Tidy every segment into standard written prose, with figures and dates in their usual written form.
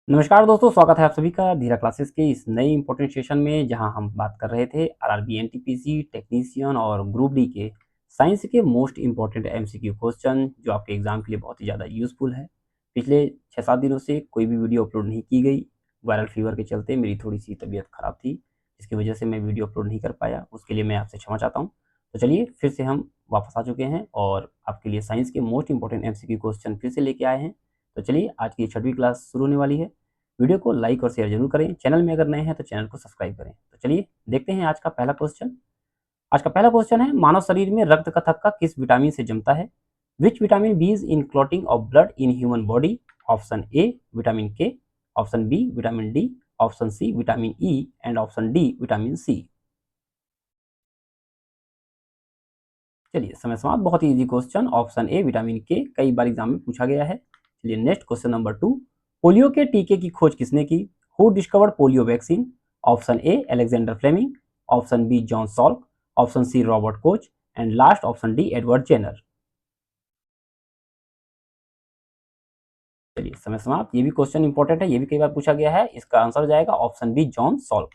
नमस्कार दोस्तों, स्वागत है आप सभी का धीरा क्लासेस के इस नए इंपॉर्टेंट सेशन में, जहां हम बात कर रहे थे आरआरबी एनटीपीसी टेक्नीशियन और ग्रुप डी के साइंस के मोस्ट इंपॉर्टेंट एमसीक्यू क्वेश्चन, जो आपके एग्जाम के लिए बहुत ही ज़्यादा यूजफुल है। पिछले 6-7 दिनों से कोई भी वीडियो अपलोड नहीं की गई। वायरल फीवर के चलते मेरी थोड़ी सी तबीयत खराब थी, जिसकी वजह से मैं वीडियो अपलोड नहीं कर पाया। उसके लिए मैं आपसे क्षमा चाहता हूँ। तो चलिए, फिर से हम वापस आ चुके हैं और आपके लिए साइंस के मोस्ट इंपॉर्टेंट एमसीक्यू क्वेश्चन फिर से लेके आए हैं। तो चलिए, आज की 6वीं क्लास शुरू होने वाली है। वीडियो को लाइक और शेयर जरूर करें। चैनल में अगर नए हैं तो चैनल को सब्सक्राइब करें। तो चलिए देखते हैं आज का पहला क्वेश्चन। आज का पहला क्वेश्चन है, मानव शरीर में रक्त का थक्का किस विटामिन से जमता है? Which vitamin B is in clotting of blood in human body? Option A vitamin K, option B vitamin D, option C vitamin E and option D vitamin C. चलिए समय समाप्त। बहुत ही easy question, option A vitamin K, कई बार exam में पूछा गया है। चलिए नेक्स्ट क्वेश्चन नंबर 2। पोलियो के टीके की खोज किसने की? Who discovered polio vaccine? Option A Alexander Fleming, option B John Salk, option C Robert Koch and last option D Edward Jenner. चलिए समय समाप्त। ये भी क्वेश्चन इंपॉर्टेंट है, ये भी कई बार पूछा गया है। इसका आंसर हो जाएगा option B John Salk.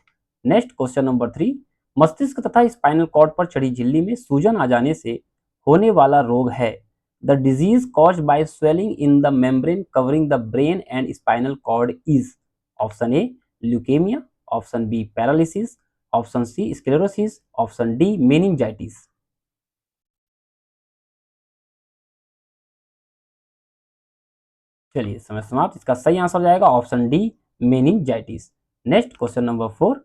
Next question number 3। मस्तिष्क तथा स्पाइनल कॉर्ड पर चढ़ी झिल्ली में सूजन आ जाने से होने वाला रोग है। The disease caused by swelling in the membrane covering the brain and spinal cord is? Option A leukaemia, option B paralysis, option C sclerosis, option D meningitis. चलिए समय समाप्त। इसका सही आंसर हो जाएगा option D meningitis. Next question number 4।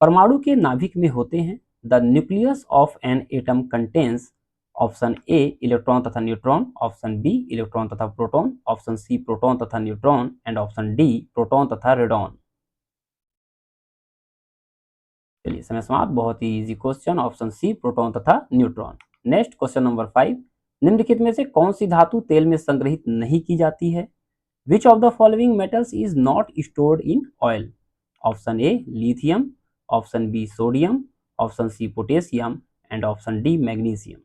परमाणु के नाभिक में होते हैं। The nucleus of an atom contains. Option A electron तथा न्यूट्रॉन, ऑप्शन बी इलेक्ट्रॉन तथा प्रोटॉन, ऑप्शन सी प्रोटॉन तथा neutron and option D proton तथा रेडॉन। चलिए समय समाप्त। बहुत ही easy question, option C proton तथा न्यूट्रॉन। Next question number 5। निम्नलिखित में से कौन सी धातु तेल में संग्रहित नहीं की जाती है? Which of the following metals is not stored in oil? Option A lithium, option B sodium, option C potassium and option D magnesium.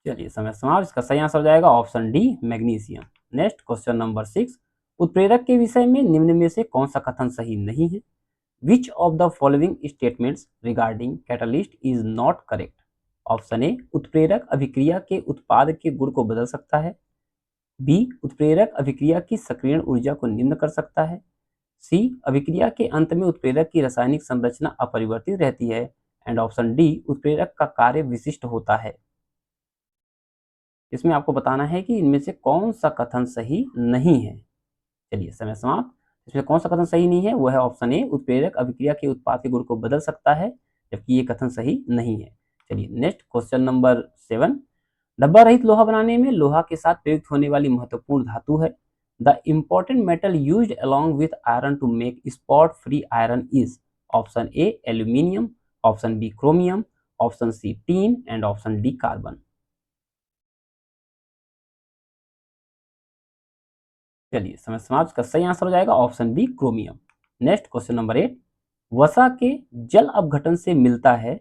चलिए समय समाप्त। इसका सही आंसर हो जाएगा option D magnesium. Next question number 6। उत्प्रेरक के विषय में निम्न में से कौन सा कथन सही नहीं है? Which of the following statements regarding catalyst is not correct? Option A उत्प्रेरक अभिक्रिया के उत्पाद के गुण को बदल सकता है, बी उत्प्रेरक अभिक्रिया की सक्रियण ऊर्जा को निम्न कर सकता है, सी अभिक्रिया के अंत में उत्प्रेरक की रासायनिक संरचना अपरिवर्तित रहती है एंड ऑप्शन डी उत्प्रेरक का कार्य विशिष्ट होता है। इसमें आपको बताना है कि इनमें से कौन सा कथन सही नहीं है। चलिए समय समाप्त। इसमें कौन सा कथन सही नहीं है? वो है ऑप्शन ए उत्प्रेरक अभिक्रिया के उत्पाद के गुण को बदल सकता है, जबकि ये कथन सही नहीं है। चलिए नेक्स्ट क्वेश्चन नंबर 7। डब्बा रहित लोहा बनाने में लोहा के साथ प्रयुक्त होने वाली महत्वपूर्ण धातु है। The important metal used along with iron to make spot free iron is? Option A aluminium, option B chromium, option C tin and option D carbon. चलिए समय समाप्त। इसका सही आंसर हो जाएगा option B chromium. Next question number 8। वसा के जल अपघटन से मिलता है।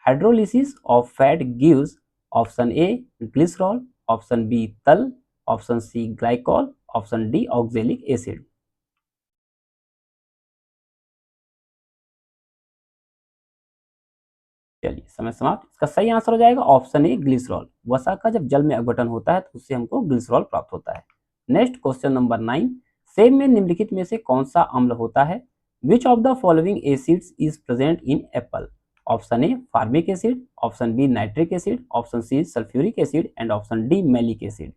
Hydrolysis of fat gives? Option A glycerol, option B तल, option C glycol, option D oxalic acid. चलिए समय समाप्त। इसका सही आंसर हो जाएगा ऑप्शन ए ग्लिसरॉल। वसा का जब जल में अपघटन होता है तो उससे हमको ग्लिसरॉल प्राप्त होता है। Next question number 9। सेब में निम्नलिखित में से कौन सा अम्ल होता है? Which of the following acids is present in apple? Option A formic acid, option B nitric acid, option C sulphuric acid and option D malic acid.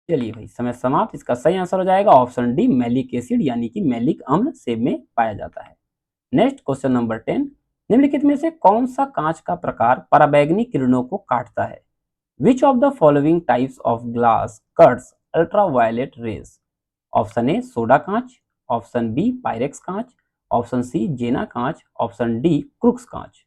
चलिए भाई समय समाप्त। इसका सही आंसर हो जाएगा ऑप्शन डी मैलिक एसिड, यानी कि मैलिक अम्ल सेब में पाया जाता है। Next question number 10। निम्नलिखित में से कौन सा कांच का प्रकार पराबैंगनी किरणों को काटता है? Which of the following types of glass cuts ultraviolet rays? Option A soda कांच, ऑप्शन बी पायरेक्स कांच, ऑप्शन सी जेना कांच, ऑप्शन डी क्रुक्स कांच।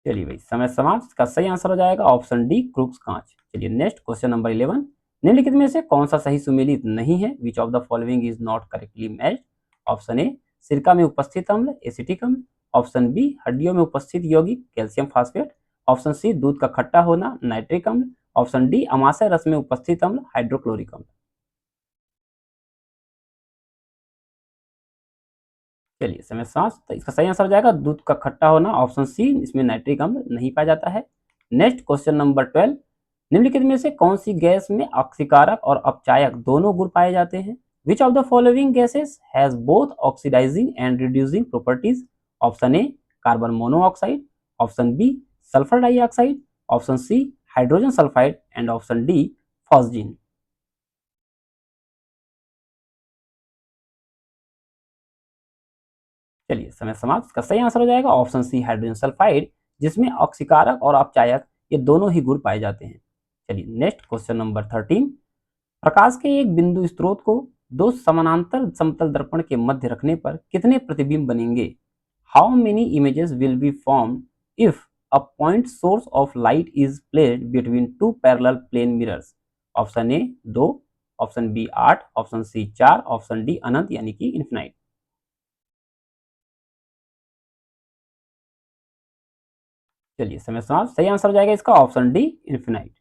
चलिए भाई समय समाप्त। इसका सही आंसर हो जाएगा ऑप्शन डी क्रुक्स कांच। चलिए नेक्स्ट क्वेश्चन नंबर 11। निम्नलिखित में से कौन सा सही सुमेलित नहीं है? Which of the following is not correctly matched? Option A सिरका में उपस्थित अम्ल एसिटिक अम्ल, ऑप्शन बी हड्डियों में उपस्थित यौगिक कैल्शियम फास्फेट, ऑप्शन सी दूध का खट्टा होना नाइट्रिक अम्ल, ऑप्शन डी अमाशय रस में उपस्थित अम्ल हाइड्रोक्लोरिक अम्ल। चलिए समय सांस, तो इसका सही आंसर हो जाएगा दूध का खट्टा होना, ऑप्शन सी, इसमें नाइट्रिक अम्ल नहीं पाया जाता है। नेक्स्ट क्वेश्चन नंबर 12, निम्नलिखित में से कौन सी गैस में ऑक्सीकारक और अपचायक दोनों गुण पाए जाते हैं? Which of the following gases has both oxidising and reducing properties? Option A carbon monoxide, option B sulphur dioxide, option C hydrogen sulphide and option D phosgene. चलिए समय समाप्त, इसका सही आंसर हो जाएगा ऑप्शन सी हाइड्रोजन सल्फाइड, जिसमें ऑक्सीकारक और अपचायक ये दोनों ही गुण पाए जाते हैं। चलिए नेक्स्ट क्वेश्चन नंबर 13, प्रकाश के एक बिंदु स्रोत को दो समानांतर समतल दर्पण के मध्य रखने पर कितने प्रतिबिंब बनेंगे? How many images will be formed if a point source of light is placed between two parallel plane mirrors? Option A 2, option B 8, option C 4, option D अनंत यानी कि इन्फिनाइट। चलिए समय समाप्त, सही आंसर हो जाएगा इसका option D infinite.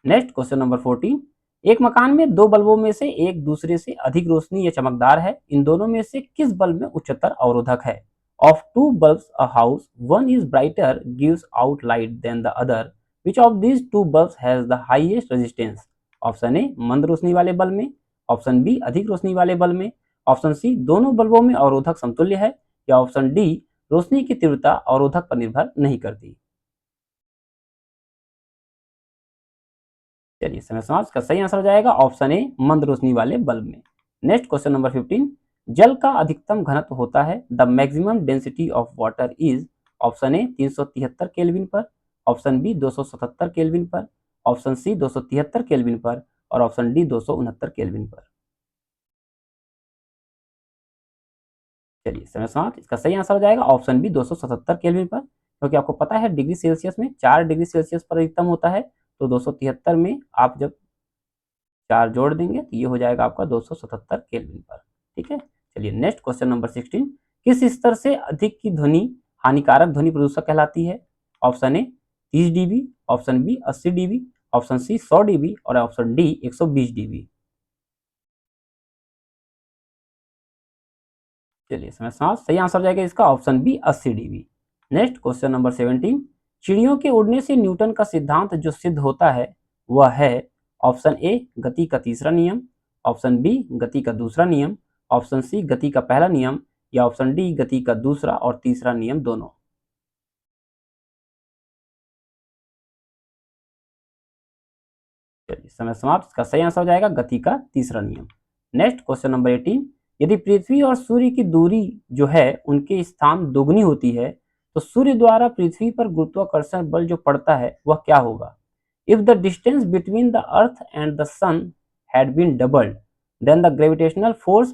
Next question number 14, एक मकान में दो बल्बों में से एक दूसरे से अधिक रोशनी या चमकदार है, इन दोनों में से किस बल्ब में उच्चतर अवरोधक है? Of two bulbs a house, one is brighter gives out light than the other, which of these two bulbs has the highest resistance? Option A मंद रोशनी वाले बल्ब में, ऑप्शन बी अधिक रोशनी वाले बल्ब में, ऑप्शन सी दोनों बल्बों में अवरोधक समतुल्य है, या ऑप्शन डी रोशनी की तीव्रता अवरोधक पर निर्भर नहीं करती। चलिए समय समाप्त, का सही आंसर हो जाएगा ऑप्शन ए मंद रोशनी वाले बल्ब में। नेक्स्ट क्वेश्चन नंबर 15, जल का अधिकतम घनत्व होता है the maximum density of water is? Option A 373 kelvin पर, ऑप्शन बी 277 केल्विन पर, ऑप्शन सी 273 केल्विन पर, और ऑप्शन डी 269 केल्विन पर। चलिए समय समाप्त, इसका सही आंसर हो जाएगा ऑप्शन बी 277 केल्विन पर, क्योंकि आपको पता है डिग्री सेल्सियस में 4 डिग्री सेल्सियस पर अधिकतम होता है, तो 273 में आप जब 4 जोड़ देंगे तो ये हो जाएगा आपका 277 केल्विन पर। ठीक है, चलिए नेक्स्ट क्वेश्चन नंबर 16, किस स्तर से अधिक की ध्वनि हानिकारक ध्वनि प्रदूषक कहलाती है? Option A 30 dB, option B 80 dB, option C 100 dB, और ऑप्शन डी 120 डीबी। चलिए समय समाप्त, सही आंसर हो जाएगा इसका option B 80 dB. Next question number 17, चिड़ियों के उड़ने से न्यूटन का सिद्धांत जो सिद्ध होता है वह है? ऑप्शन ए गति का तीसरा नियम, ऑप्शन बी गति का दूसरा नियम, ऑप्शन सी गति का पहला नियम, या ऑप्शन डी गति का दूसरा और तीसरा नियम दोनों। चलिए समय समाप्त, इसका सही आंसर हो जाएगा गति का तीसरा नियम। नेक्स्ट क्वेश्चन नंबर 18, यदि पृथ्वी और सूर्य की दूरी जो है उनके स्थान दोगुनी होती है तो सूर्य द्वारा पृथ्वी पर गुरुत्वाकर्षण बल जो पड़ता है वह क्या होगा? If the distance between the earth and the sun had been doubled, then the gravitational force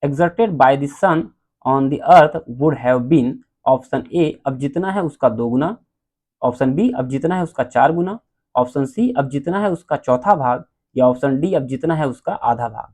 exerted by the sun on the earth would have been? Option A अब जितना है उसका दोगुना, ऑप्शन बी अब जितना है उसका 4 गुना, ऑप्शन सी अब जितना है उसका चौथा भाग, या ऑप्शन डी अब जितना है उसका आधा भाग।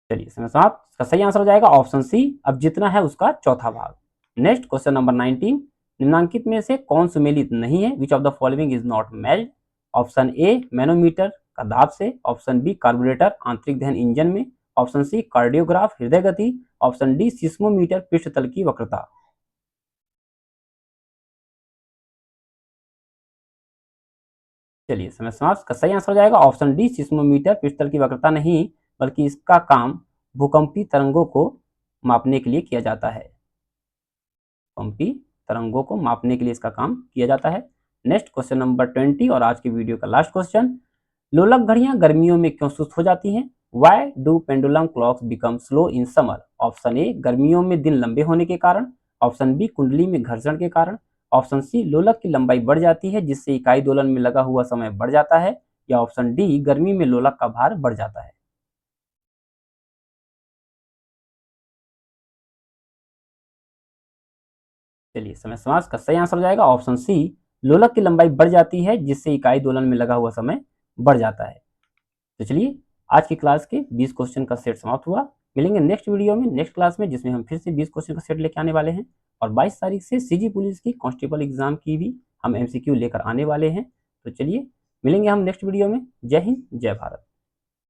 चलिए समय समाप्त, इसका सही आंसर हो जाएगा ऑप्शन सी अब जितना है उसका चौथा भाग। नेक्स्ट क्वेश्चन नंबर 19, निम्नलिखित में से कौन सुमेलित नहीं है? Which of the following is not matched? Option A manometer का दाब से, ऑप्शन बी कार्बोरेटर आंतरिक दहन इंजन में, ऑप्शन सी कार्डियोग्राफ हृदय गति, ऑप्शन डी सिस्मोमीटर पृष्ठतल की वक्रता। चलिए समय समाप्त, इसका सही आंसर हो जाएगा ऑप्शन डी सिस्मोमीटर पृष्ठतल की वक्रता नहीं, बल्कि इसका काम भूकंपी तरंगों को मापने के लिए किया जाता है। भूकंपी तरंगों को मापने के लिए इसका काम किया जाता है। नेक्स्ट क्वेश्चन नंबर 20 और आज की वीडियो का लास्ट क्वेश्चन, लोलक घड़ियां गर्मियों में क्यों सुस्त हो जाती हैं? Why do pendulum clocks become slow in summer? Option A गर्मियों में दिन लंबे होने के कारण, ऑप्शन बी कुंडली में घर्षण के कारण, ऑप्शन सी लोलक की लंबाई बढ़ जाती है जिससे इकाई दोलन में लगा हुआ समय बढ़ जाता है, या ऑप्शन डी गर्मी में लोलक का भार बढ़ जाता है। चलिए समय समाप्त, का सही आंसर हो जाएगा ऑप्शन सी लोलक की लंबाई बढ़ जाती है जिससे इकाई दोलन में लगा हुआ समय बढ़ जाता है। तो चलिए आज की क्लास के 20 क्वेश्चन का सेट समाप्त हुआ। मिलेंगे नेक्स्ट वीडियो में, नेक्स्ट क्लास में, जिसमें हम फिर से 20 क्वेश्चन का सेट लेके आने वाले हैं और 22 तारीख से सीजी पुलिस की कांस्टेबल एग्जाम की भी हम एमसीक्यू लेकर आने वाले हैं। तो चलिए मिलेंगे हम नेक्स्ट वीडियो में। जय हिंद, जय भारत।